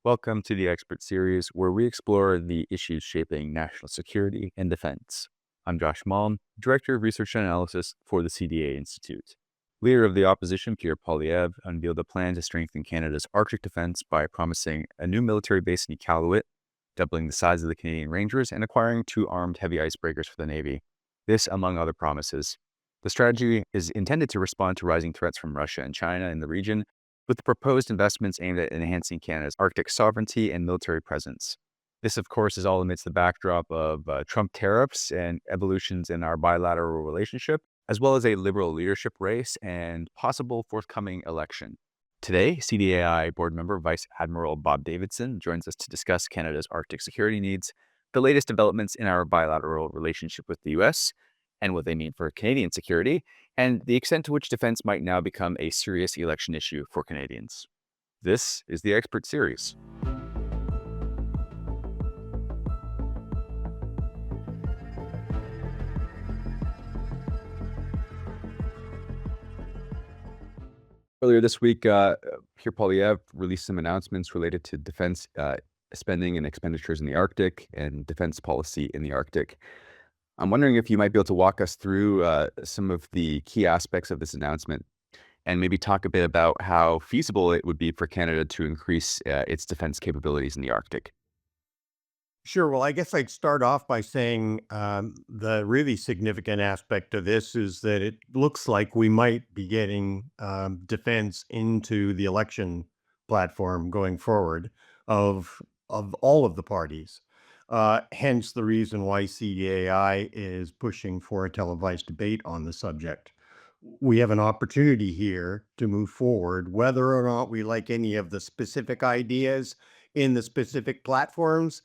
Welcome to the Expert Series, where we explore the issues shaping national security and defense. I'm Josh Malm, Director of Research and Analysis for the CDA Institute. Leader of the opposition, Pierre Poilievre, unveiled a plan to strengthen Canada's Arctic defense by promising a new military base in Iqaluit, doubling the size of the Canadian Rangers, and acquiring two armed heavy icebreakers for the Navy. This, among other promises. The strategy is intended to respond to rising threats from Russia and China in the region, with the proposed investments aimed at enhancing Canada's Arctic sovereignty and military presence. This, of course, is all amidst the backdrop of Trump tariffs and evolutions in our bilateral relationship, as well as a liberal leadership race and possible forthcoming election. Today, CDAI board member Vice-Admiral Bob Davidson joins us to discuss Canada's Arctic security needs, the latest developments in our bilateral relationship with the U.S., and what they mean for Canadian security, and the extent to which defense might now become a serious election issue for Canadians. This is the Expert Series. Earlier this week, Pierre Poilievre released some announcements related to defense spending and expenditures in the Arctic and defense policy in the Arctic. I'm wondering if you might be able to walk us through some of the key aspects of this announcement and maybe talk a bit about how feasible it would be for Canada to increase its defense capabilities in the Arctic. Sure. Well, I guess I'd start off by saying the really significant aspect of this is that it looks like we might be getting defense into the election platform going forward of all of the parties. Hence the reason why CDAI is pushing for a televised debate on the subject. We have an opportunity here to move forward, whether or not we like any of the specific ideas in the specific platforms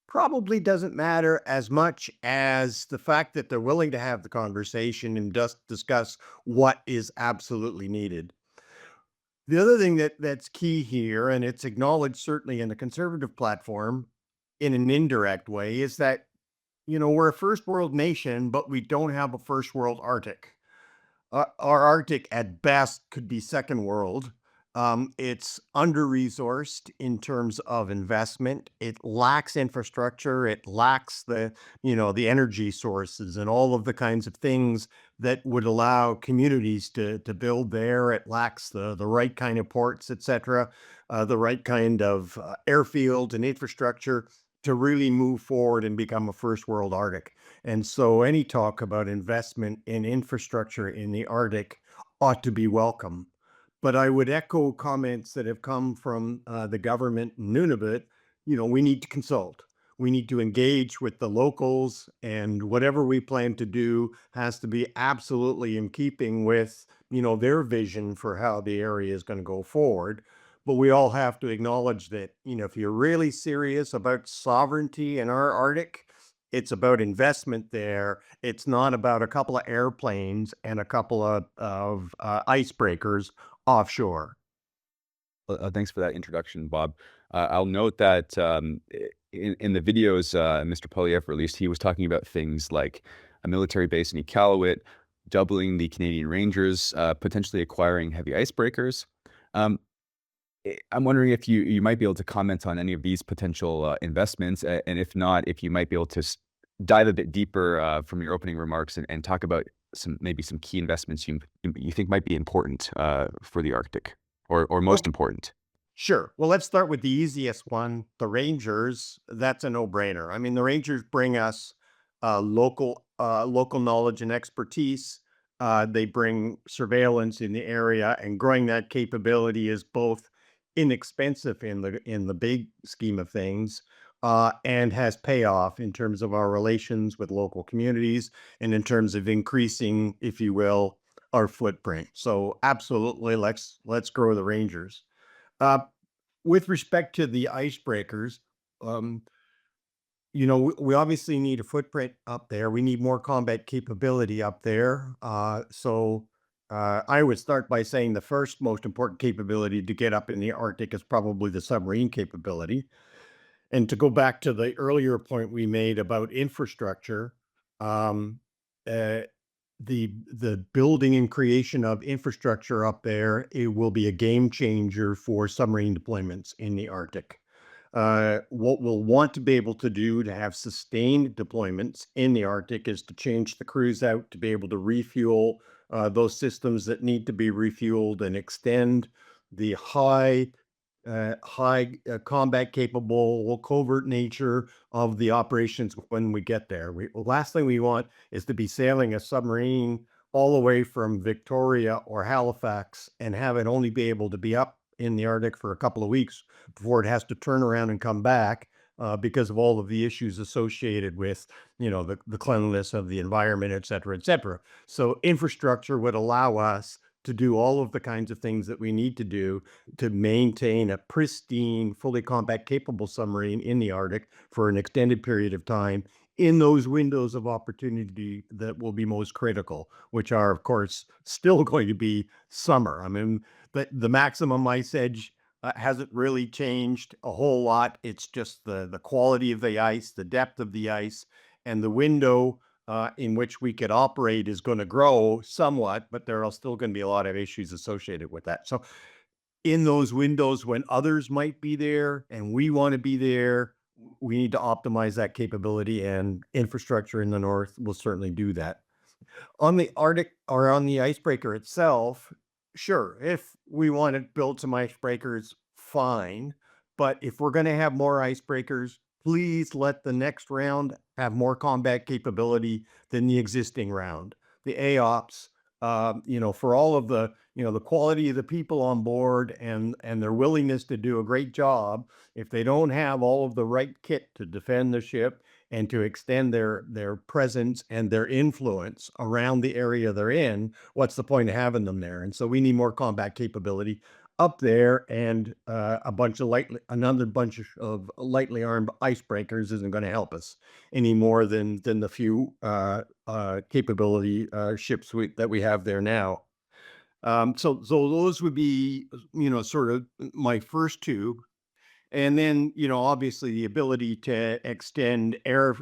probably doesn't matter as much as the fact that they're willing to have the conversation and just discuss what is absolutely needed. The other thing that's key here, and it's acknowledged certainly in the conservative platform in an indirect way, is that, we're a first world nation, but we don't have a first world Arctic. Our Arctic at best could be second world. It's under-resourced in terms of investment. It lacks infrastructure. It lacks the energy sources and all of the kinds of things that would allow communities to build there. It lacks the right kind of ports, et cetera, the right kind of airfield and infrastructure to really move forward and become a first world Arctic. And so any talk about investment in infrastructure in the Arctic ought to be welcome. But I would echo comments that have come from the government in Nunavut. We need to consult. We need to engage with the locals, and whatever we plan to do has to be absolutely in keeping with, their vision for how the area is going to go forward. But we all have to acknowledge that, if you're really serious about sovereignty in our Arctic, it's about investment there. It's not about a couple of airplanes and a couple of icebreakers offshore. Thanks for that introduction, Bob. I'll note that in the videos Mr. Poilievre released, he was talking about things like a military base in Iqaluit, doubling the Canadian Rangers, potentially acquiring heavy icebreakers. I'm wondering if you might be able to comment on any of these potential investments, and if not, if you might be able to dive a bit deeper from your opening remarks and talk about maybe some key investments you think might be important for the Arctic, or most Well, important. sure. Well, let's start with the easiest one, the Rangers. That's a no-brainer. I mean, the Rangers bring us local knowledge and expertise. They bring surveillance in the area, and growing that capability is both inexpensive in the big scheme of things, and has payoff in terms of our relations with local communities and in terms of increasing, if you will, our footprint. So absolutely, let's grow the Rangers. Uh, with respect to the icebreakers, um, we obviously need a footprint up there. We need more combat capability up there. I would start by saying the first most important capability to get up in the Arctic is probably the submarine capability. And to go back to the earlier point we made about infrastructure, um, uh, the building and creation of infrastructure up there, it will be a game changer for submarine deployments in the Arctic. What we'll want to be able to do to have sustained deployments in the Arctic is to change the crews out to be able to refuel those systems that need to be refueled and extend the high combat capable covert nature of the operations when we get there. Last thing we want is to be sailing a submarine all the way from Victoria or Halifax and have it only be able to be up in the Arctic for a couple of weeks before it has to turn around and come back because of all of the issues associated with, the cleanliness of the environment, et cetera, et cetera. So infrastructure would allow us to do all of the kinds of things that we need to do to maintain a pristine, fully combat capable submarine in the Arctic for an extended period of time in those windows of opportunity that will be most critical, which are, of course, still going to be summer. I mean, the maximum ice edge hasn't really changed a whole lot. It's just the quality of the ice, the depth of the ice, and the window in which we could operate is going to grow somewhat, but there are still going to be a lot of issues associated with that. So in those windows when others might be there and we want to be there, we need to optimize that capability, and infrastructure in the north will certainly do that. On the Arctic or on the icebreaker itself, sure, if we want to build some icebreakers, fine. But if we're going to have more icebreakers, please let the next round have more combat capability than the existing round. The AOPS, for all of the quality of the people on board and their willingness to do a great job, if they don't have all of the right kit to defend the ship and to extend their presence and their influence around the area they're in, what's the point of having them there? And so we need more combat capability up there, and another bunch of lightly armed icebreakers isn't going to help us any more than the few capability ships that we have there now. So those would be, sort of my first two. And then, obviously the ability to extend air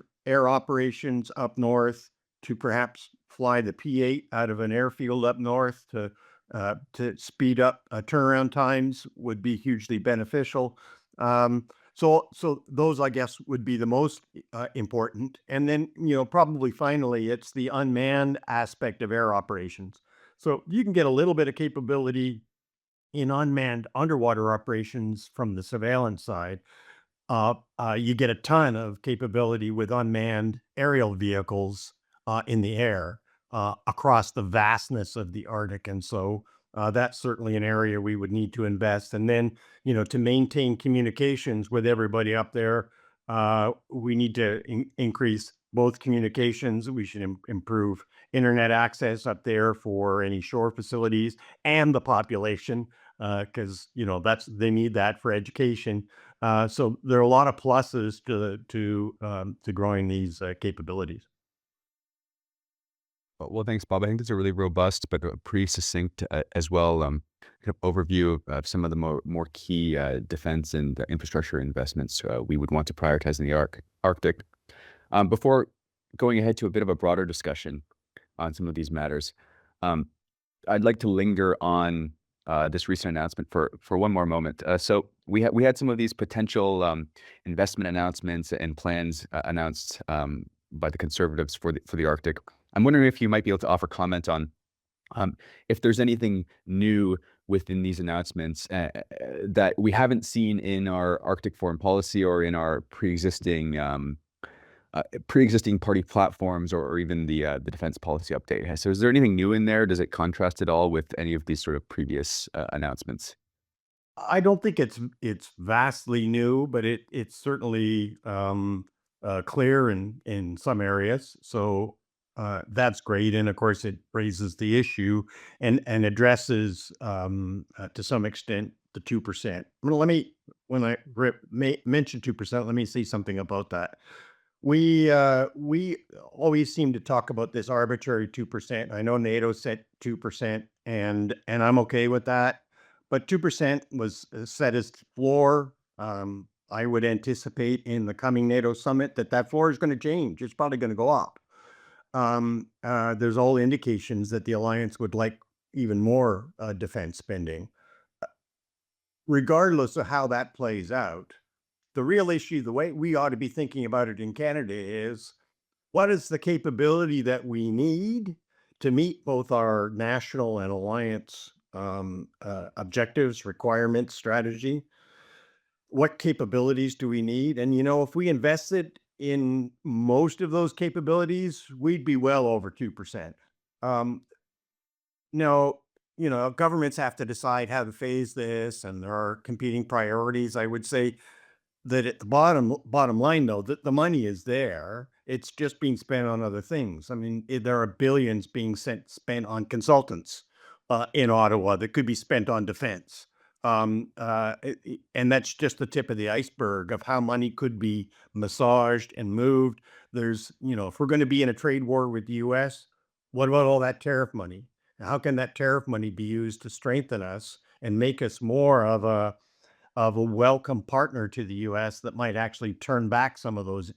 operations up north, to perhaps fly the P-8 out of an airfield up north to speed up turnaround times would be hugely beneficial. So those, I guess, would be the most important. And then, probably finally, it's the unmanned aspect of air operations. So you can get a little bit of capability in unmanned underwater operations from the surveillance side. You get a ton of capability with unmanned aerial vehicles in the air across the vastness of the Arctic. And so that's certainly an area we would need to invest. And then, to maintain communications with everybody up there, we need to increase both communications. We should improve internet access up there for any shore facilities and the population, because they need that for education. So there are a lot of pluses to growing these capabilities. Well, thanks, Bob. I think that's a really robust but pretty succinct as well kind of overview of some of the more key defense and infrastructure investments we would want to prioritize in the Arctic. Before going ahead to a bit of a broader discussion on some of these matters, I'd like to linger on this recent announcement for one more moment. So we had some of these potential investment announcements and plans announced by the Conservatives for the Arctic. I'm wondering if you might be able to offer comment on if there's anything new within these announcements that we haven't seen in our Arctic foreign policy or in our pre-existing party platforms, or even the defense policy update. So is there anything new in there? Does it contrast at all with any of these sort of previous announcements? I don't think it's vastly new, but it's certainly clear in some areas. So that's great, and of course it raises the issue and addresses to some extent the 2%. Well, when I mention 2%, let me say something about that. We always seem to talk about this arbitrary 2%. I know NATO set 2%, and I'm okay with that. But 2% was set as floor. I would anticipate in the coming NATO summit that floor is going to change. It's probably going to go up. There's all indications that the alliance would like even more defense spending. Regardless of how that plays out, the real issue, the way we ought to be thinking about it in Canada is what is the capability that we need to meet both our national and alliance objectives, requirements, strategy? What capabilities do we need? And, if we invested in most of those capabilities, we'd be well over 2%. Um, no, governments have to decide how to phase this, and there are competing priorities. I would say that at the bottom line, though, that the money is there. It's just being spent on other things. I mean, there are billions being spent on consultants in Ottawa that could be spent on defense. And that's just the tip of the iceberg of how money could be massaged and moved. There's, if we're going to be in a trade war with the US, what about all that tariff money? How can that tariff money be used to strengthen us and make us more of a welcome partner to the US that might actually turn back some of those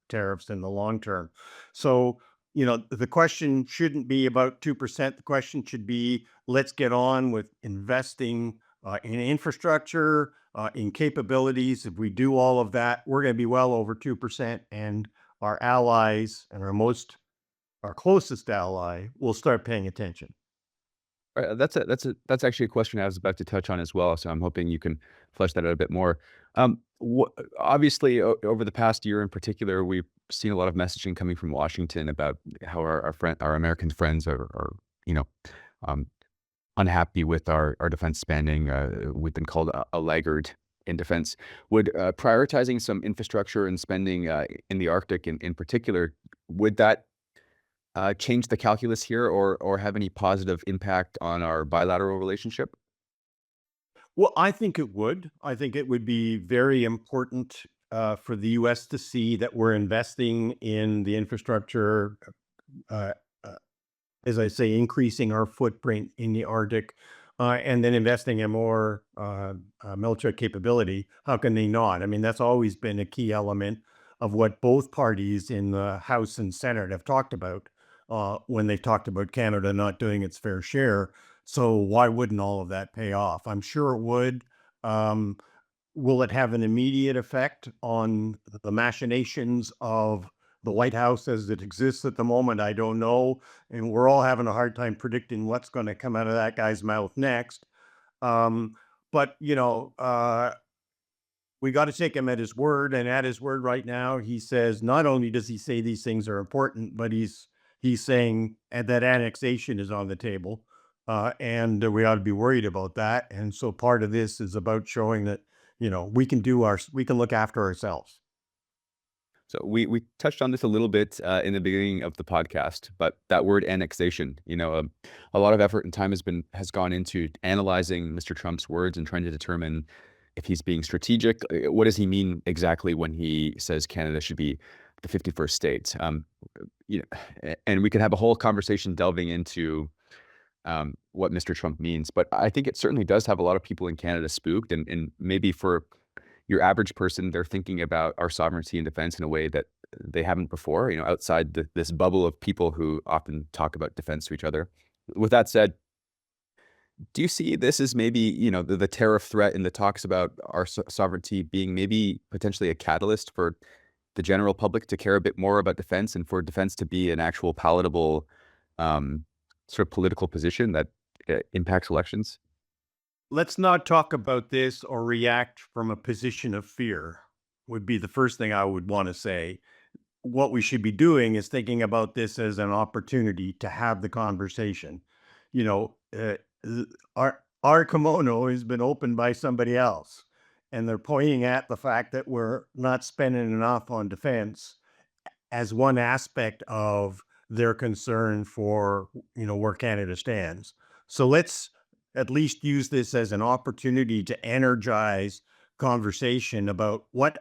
tariffs in the long term? So, the question shouldn't be about 2%. The question should be, let's get on with investing in infrastructure, in capabilities. If we do all of that, we're going to be well over 2%, and our allies and our closest ally will start paying attention. That's actually a question I was about to touch on as well. So I'm hoping you can flesh that out a bit more. Obviously, over the past year in particular, we've seen a lot of messaging coming from Washington about how our American friends are you know um, unhappy with our defense spending. We've been called a laggard in defense. Would prioritizing some infrastructure and spending in the Arctic in particular, would that change the calculus here or have any positive impact on our bilateral relationship? Well, I think it would. I think it would be very important for the US to see that we're investing in the infrastructure, uh, uh, as I say, increasing our footprint in the Arctic, and then investing in more military capability. How can they not? I mean, that's always been a key element of what both parties in the House and Senate have talked about when they talked about Canada not doing its fair share. So why wouldn't all of that pay off? I'm sure it would. Um, will it have an immediate effect on the machinations of the White House as it exists at the moment? I don't know. And we're all having a hard time predicting what's going to come out of that guy's mouth next. Um, but, we got to take him at his word. And at his word right now, he says, not only does he say these things are important, but he's saying that annexation is on the table. And we ought to be worried about that. And so part of this is about showing that, we can look after ourselves. So we touched on this a little bit in the beginning of the podcast, but that word annexation, a lot of effort and time has gone into analyzing Mr. Trump's words and trying to determine if he's being strategic. What does he mean exactly when he says Canada should be the 51st state? And we could have a whole conversation delving into what Mr. Trump means, but I think it certainly does have a lot of people in Canada spooked, and maybe for your average person, they're thinking about our sovereignty and defense in a way that they haven't before, outside this bubble of people who often talk about defense to each other. With that said, do you see this as maybe, the tariff threat and the talks about our sovereignty being maybe potentially a catalyst for the general public to care a bit more about defense and for defense to be an actual palatable sort of political position that impacts elections? Let's not talk about this or react from a position of fear, would be the first thing I would want to say. What we should be doing is thinking about this as an opportunity to have the conversation. You know, uh, our kimono has been opened by somebody else, and they're pointing at the fact that we're not spending enough on defense as one aspect of their concern for, where Canada stands. So let's at least use this as an opportunity to energize conversation about what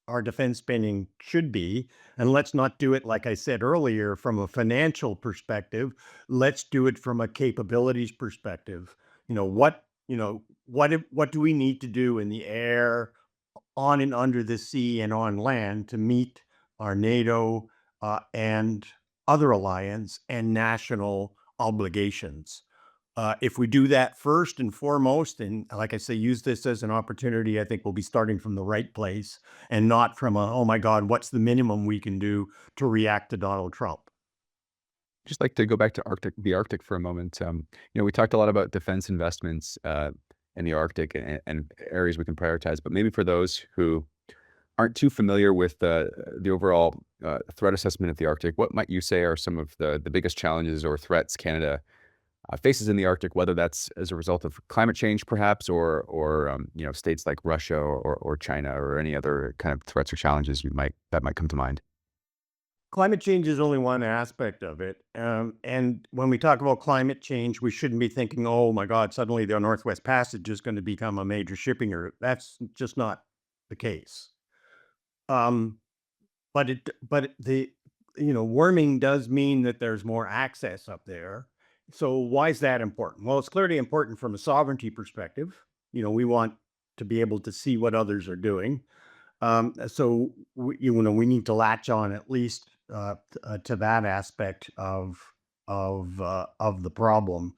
our defense spending should be. And let's not do it, like I said earlier, from a financial perspective. Let's do it from a capabilities perspective. What do we need to do in the air, on and under the sea, and on land to meet our NATO and other alliance and national obligations? If we do that first and foremost, and like I say, use this as an opportunity, I think we'll be starting from the right place and not from oh my God, what's the minimum we can do to react to Donald Trump? Just like to go back to the Arctic for a moment. We talked a lot about defense investments in the Arctic and areas we can prioritize, but maybe for those who aren't too familiar with the overall threat assessment of the Arctic, what might you say are some of the biggest challenges or threats Canada faces in the Arctic, whether that's as a result of climate change, perhaps, or states like Russia or China or any other kind of threats or challenges that might come to mind? Climate change is only one aspect of it. And when we talk about climate change, we shouldn't be thinking, oh my God, suddenly the Northwest Passage is going to become a major shipping route. That's just not the case. Um, but warming does mean that there's more access up there. So why is that important? Well, it's clearly important from a sovereignty perspective. We want to be able to see what others are doing. So we need to latch on at least to that aspect of the problem.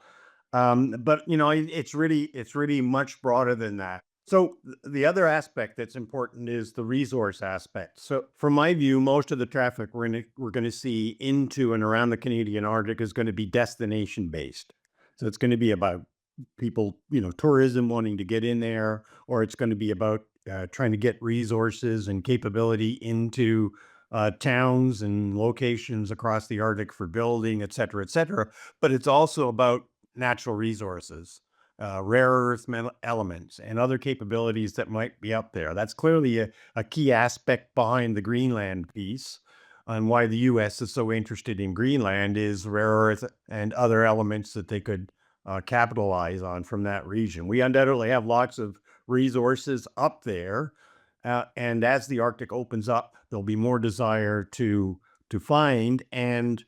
But it's really much broader than that. So the other aspect that's important is the resource aspect. So from my view, most of the traffic we're going to see into and around the Canadian Arctic is going to be destination based. So it's going to be about people, tourism wanting to get in there, or it's going to be about trying to get resources and capability into towns and locations across the Arctic for building, et cetera, et cetera. But it's also about natural resources, rare earth elements, and other capabilities that might be up there. That's clearly a key aspect behind the Greenland piece. And why the U.S. is so interested in Greenland is rare earth and other elements that they could capitalize on from that region. We undoubtedly have lots of resources up there. And as the Arctic opens up, there'll be more desire to find and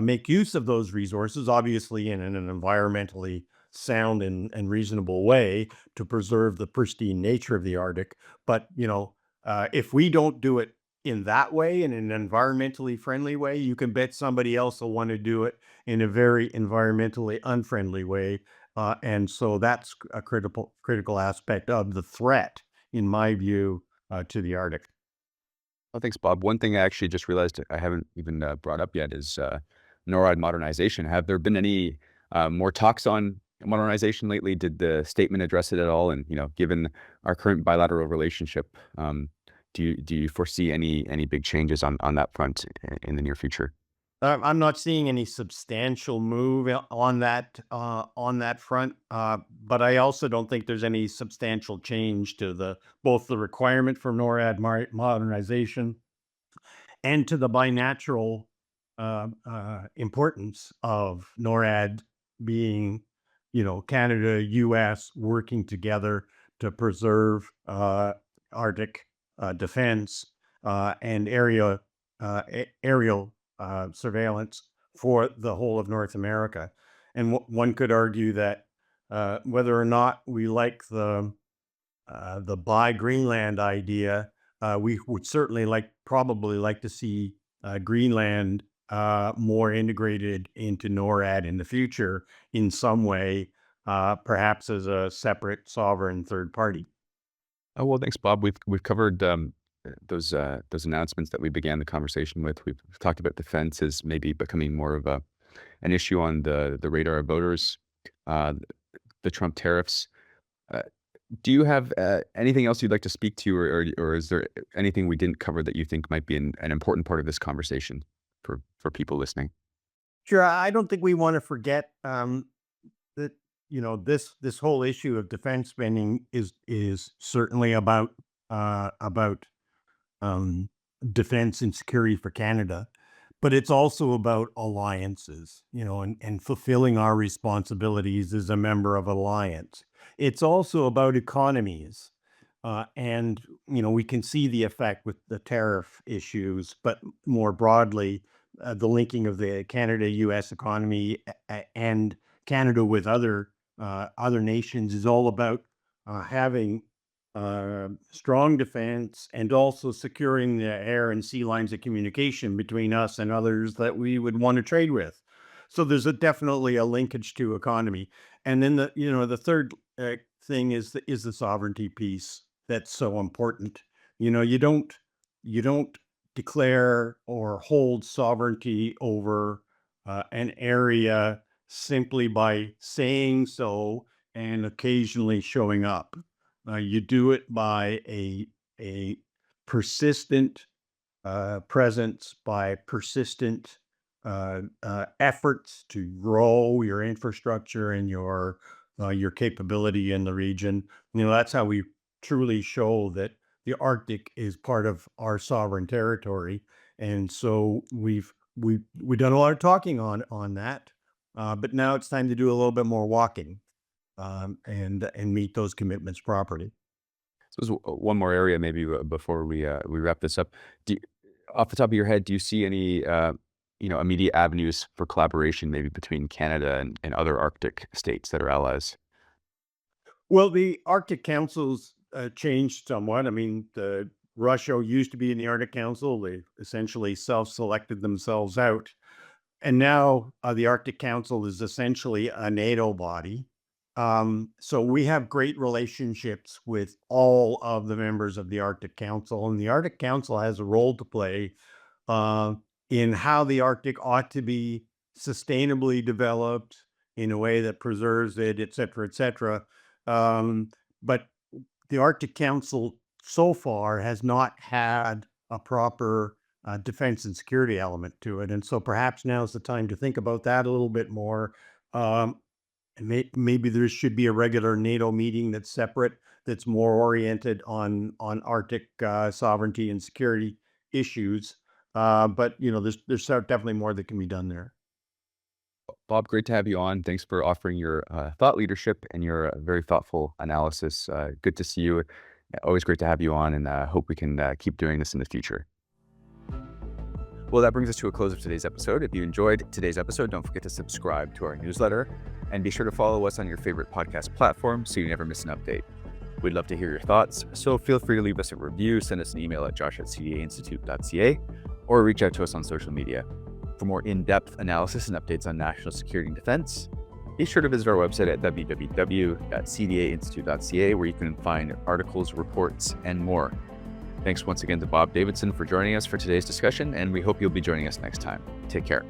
make use of those resources, obviously in an environmentally sound and reasonable way to preserve the pristine nature of the Arctic. But, if we don't do it in that way, in an environmentally friendly way, you can bet somebody else will want to do it in a very environmentally unfriendly way. And so that's a critical aspect of the threat, in my view, to the Arctic. Oh, thanks, Bob. One thing I actually just realized I haven't even brought up yet is NORAD modernization. Have there been any more talks on modernization lately? Did the statement address it at all? And given our current bilateral relationship, do you foresee any big changes on that front in the near future? I'm not seeing any substantial move on that front, but I also don't think there's any substantial change to both the requirement for NORAD modernization and to the binatural importance of NORAD being, Canada, U.S. working together to preserve Arctic defense and aerial surveillance for the whole of North America. And one could argue that whether or not we like the buy Greenland idea, we would certainly probably like to see Greenland more integrated into NORAD in the future in some way, perhaps as a separate sovereign third party. Oh, well, thanks, Bob. We've covered those announcements that we began the conversation with. We've talked about defense as maybe becoming more of an issue on the radar of voters, uh, the Trump tariffs. Uh, do you have anything else you'd like to speak to, or is there anything we didn't cover that you think might be an important part of this conversation for people listening? Sure, I don't think we want to forget that this whole issue of defense spending is certainly about um, defense and security for Canada, but it's also about alliances, and fulfilling our responsibilities as a member of an alliance. It's also about economies. And, we can see the effect with the tariff issues, but more broadly, the linking of the Canada-US economy and Canada with other nations is all about having strong defense and also securing the air and sea lines of communication between us and others that we would want to trade with. So there's definitely a linkage to economy. And then the third thing is the sovereignty piece that's so important. You don't declare or hold sovereignty over an area simply by saying so and occasionally showing up. You do it by a persistent presence, by persistent efforts to grow your infrastructure and your capability in the region. That's how we truly show that the Arctic is part of our sovereign territory. And so we've done a lot of talking on that, but now it's time to do a little bit more walking, and meet those commitments properly. So there's one more area maybe before we wrap this up. Off the top of your head, do you see any immediate avenues for collaboration maybe between Canada and other Arctic states that are allies? Well, the Arctic Council's changed somewhat. I mean, Russia used to be in the Arctic Council. They essentially self-selected themselves out. And now the Arctic Council is essentially a NATO body. So we have great relationships with all of the members of the Arctic Council, and the Arctic Council has a role to play uh, in how the Arctic ought to be sustainably developed in a way that preserves it, et cetera, et cetera. But the Arctic Council so far has not had a proper defense and security element to it. And so perhaps now is the time to think about that a little bit more. And maybe there should be a regular NATO meeting that's separate, that's more oriented on Arctic sovereignty and security issues. But there's definitely more that can be done there. Bob, great to have you on. Thanks for offering your thought leadership and your very thoughtful analysis. Good to see you. Always great to have you on, and hope we can keep doing this in the future. Well, that brings us to a close of today's episode. If you enjoyed today's episode, don't forget to subscribe to our newsletter and be sure to follow us on your favorite podcast platform so you never miss an update. We'd love to hear your thoughts, so feel free to leave us a review, send us an email at josh@cdainstitute.ca, or reach out to us on social media. For more in-depth analysis and updates on national security and defense, be sure to visit our website at www.cdainstitute.ca, where you can find articles, reports, and more. Thanks once again to Bob Davidson for joining us for today's discussion, and we hope you'll be joining us next time. Take care.